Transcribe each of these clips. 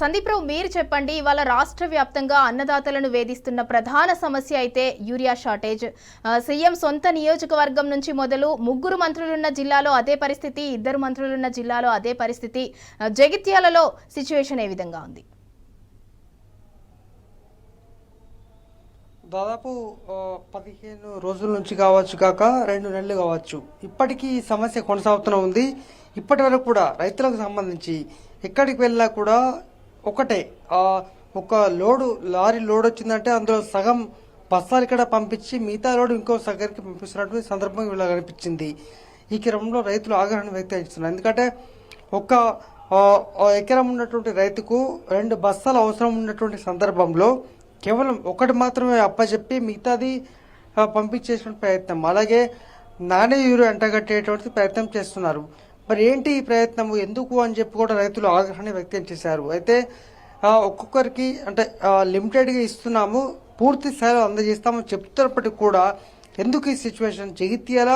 సందీప్రావు, మీరు చెప్పండి. ఇవాళ రాష్ట్ర వ్యాప్తంగా అన్నదాతలను వేధిస్తున్న ప్రధాన సమస్య అయితే యూరియా షార్టేజ్. సీఎం సొంత నియోజకవర్గం నుంచి మొదలు 3 మంత్రులున్న జిల్లాలో అదే పరిస్థితి, 2 మంత్రులున్న జిల్లాలో అదే పరిస్థితి. జగిత్యాలలో సిచ్యువేషన్ ఏ విధంగా ఉంది? దాదాపు 15 రోజుల నుంచి కావచ్చు కాక 2 నెలలు కావచ్చు, ఇప్పటికీ ఈ సమస్య కొనసాగుతూనే ఉంది. ఇప్పటి వరకు కూడా రైతులకు సంబంధించి ఎక్కడికి వెళ్ళినా కూడా ఒకటే, ఒక లారీ లోడ్ వచ్చిందంటే అందులో సగం బస్తాలు ఇక్కడ పంపించి మిగతా లోడ్ ఇంకో సగరికి పంపిస్తున్నటువంటి సందర్భం ఇలా కనిపించింది. ఈ క్రమంలో రైతులు ఆగ్రహం వ్యక్తం చేస్తున్నారు. ఎందుకంటే ఒక ఎకరం ఉన్నటువంటి రైతుకు 2 బస్తాలు అవసరం ఉన్నటువంటి సందర్భంలో కేవలం ఒకటి మాత్రమే అప్పచెప్పి మిగతాది పంపించేటువంటి ప్రయత్నం, అలాగే నాణ్య యూరియా అంటగట్టేటువంటి ప్రయత్నం చేస్తున్నారు. మరి ఏంటి ఈ ప్రయత్నం, ఎందుకు అని చెప్పి కూడా రైతులు ఆగ్రహాన్ని వ్యక్తం చేశారు. అయితే ఒక్కొక్కరికి అంటే లిమిటెడ్గా ఇస్తున్నాము, పూర్తి స్థాయిలో అందజేస్తామని చెప్తున్నప్పటికీ కూడా ఎందుకు ఈ సిచ్యువేషన్? జగిత్యాల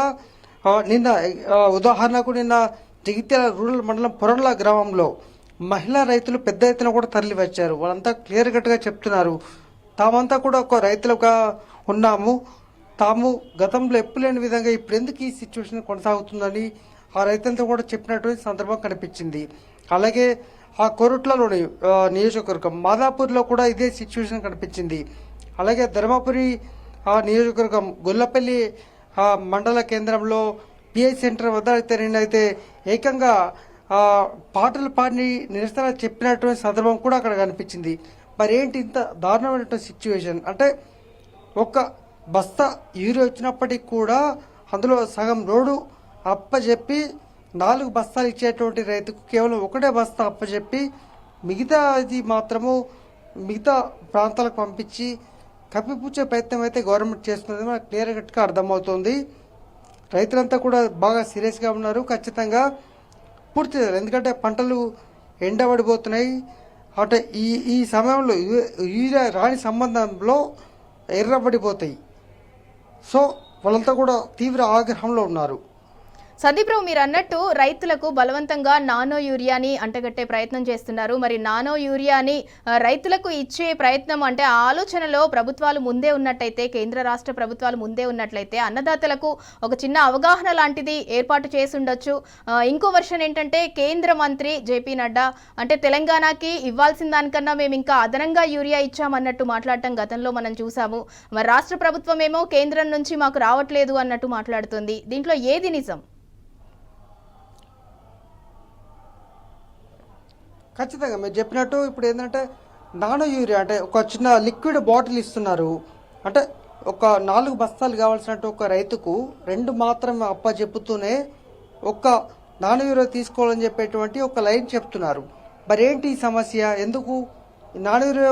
నిన్న ఉదాహరణకు జగిత్యాల రూరల్ మండలం పొరంల గ్రామంలో మహిళా రైతులు పెద్ద ఎత్తున కూడా తరలి వచ్చారు. వాళ్ళంతా క్లియర్ కట్గా చెప్తున్నారు, తామంతా కూడా ఒక రైతులుగా ఉన్నాము, తాము గతంలో ఎప్పుడు లేని విధంగా ఇప్పుడు ఎందుకు ఈ సిచ్యువేషన్ కొనసాగుతుందని ఆ రైతులతో కూడా చెప్పినటువంటి సందర్భం కనిపించింది. అలాగే ఆ కొరుట్లలోని నియోజకవర్గం మాదాపూర్లో కూడా ఇదే సిచ్యువేషన్ కనిపించింది. అలాగే ధర్మపురి నియోజకవర్గం గొల్లపల్లి మండల కేంద్రంలో పిఐ సెంటర్ వద్ద అయితే ఏకంగా పాటలు పాడి నిరసన చెప్పినటువంటి సందర్భం కూడా అక్కడ కనిపించింది. మరి ఏంటి ఇంత దారుణమైనటువంటి సిచ్యువేషన్ అంటే, ఒక బస్తా యూరియా వచ్చినప్పటికి కూడా అందులో సగం లోడు అప్పచెప్పి 4 బస్తాలు ఇచ్చేటువంటి రైతుకు కేవలం ఒకటే బస్తా అప్పచెప్పి మిగతాది మాత్రము మిగతా ప్రాంతాలకు పంపించి కప్పిపుచ్చే ప్రయత్నం అయితే గవర్నమెంట్ చేస్తున్నది మనకు క్లియర్ కట్గా అర్థమవుతుంది. రైతులంతా కూడా బాగా సీరియస్గా ఉన్నారు. ఖచ్చితంగా పూర్తి చేయాలి, ఎందుకంటే పంటలు ఎండబడిపోతున్నాయి. అంటే ఈ సమయంలో యూరియా రాని సంబంధంలో ఎర్రబడిపోతాయి. సో వాళ్ళంతా కూడా తీవ్ర ఆగ్రహంలో ఉన్నారు. సందీప్రావు, మీరు అన్నట్టు రైతులకు బలవంతంగా నానో యూరియాని అంటగట్టే ప్రయత్నం చేస్తున్నారు. మరి నానో యూరియాని రైతులకు ఇచ్చే ప్రయత్నం అంటే ఆ ఆలోచనలో ప్రభుత్వాలు ముందే ఉన్నట్టయితే, కేంద్ర రాష్ట్ర ప్రభుత్వాలు ముందే ఉన్నట్లయితే అన్నదాతలకు ఒక చిన్న అవగాహన లాంటిది ఏర్పాటు చేసి ఉండొచ్చు. ఇంకో వర్షన్ ఏంటంటే, కేంద్ర మంత్రి జేపీ నడ్డా అంటే తెలంగాణకి ఇవ్వాల్సిన దానికన్నా మేము ఇంకా అదనంగా యూరియా ఇచ్చామన్నట్టు మాట్లాడటం గతంలో మనం చూసాము. మరి రాష్ట్ర ప్రభుత్వం ఏమో కేంద్రం నుంచి మాకు రావట్లేదు అన్నట్టు మాట్లాడుతుంది. దీంట్లో ఏది నిజం? ఖచ్చితంగా మీరు చెప్పినట్టు ఇప్పుడు ఏంటంటే నానో యూరియా అంటే ఒక చిన్న లిక్విడ్ బాటిల్ ఇస్తున్నారు. అంటే ఒక 4 బస్తాలు కావాల్సినట్టు ఒక రైతుకు 2 మాత్రమే అప్పచెప్పుతూనే ఒక నానో యూరియా తీసుకోవాలని చెప్పేటువంటి ఒక లైన్ చెప్తున్నారు. మరి ఏంటి ఈ సమస్య? ఎందుకు నానో యూరియా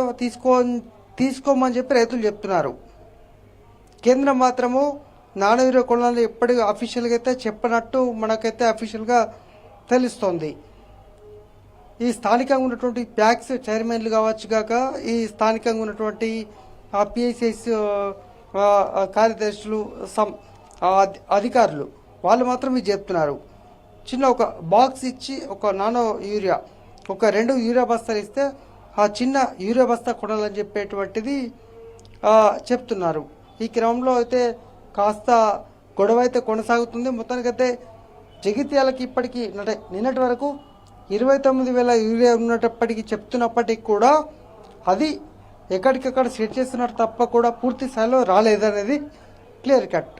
తీసుకోమని చెప్పి రైతులు చెప్తున్నారు, కేంద్రం మాత్రము నానో యూరియా కొనాలని ఎప్పటికీ అఫీషియల్గా అయితే చెప్పనట్టు మనకైతే అఫీషియల్గా తెలుస్తోంది. ఈ స్థానికంగా ఉన్నటువంటి ప్యాక్స్ చైర్మన్లు కావచ్చు కాక ఈ స్థానికంగా ఉన్నటువంటి పిఐసిఎస్ కార్యదర్శులు అధికారులు వాళ్ళు మాత్రం ఇది చెప్తున్నారు. చిన్న ఒక బాక్స్ ఇచ్చి ఒక నానో యూరియా ఒక 2 యూరియా బస్తాలు ఇస్తే ఆ చిన్న యూరియా బస్తా కొనాలని చెప్పేటువంటిది చెప్తున్నారు. ఈ క్రమంలో అయితే కాస్త గొడవ అయితే కొనసాగుతుంది. మొత్తానికైతే జగిత్యాలకి ఇప్పటికీ నిన్నటి వరకు 29,000 యూరియా ఉన్నప్పటికీ చెప్తున్నప్పటికీ కూడా అది ఎక్కడికక్కడ సెట్ చేస్తున్నారు తప్ప కూడా పూర్తి స్థాయిలో రాలేదనేది క్లియర్ కట్.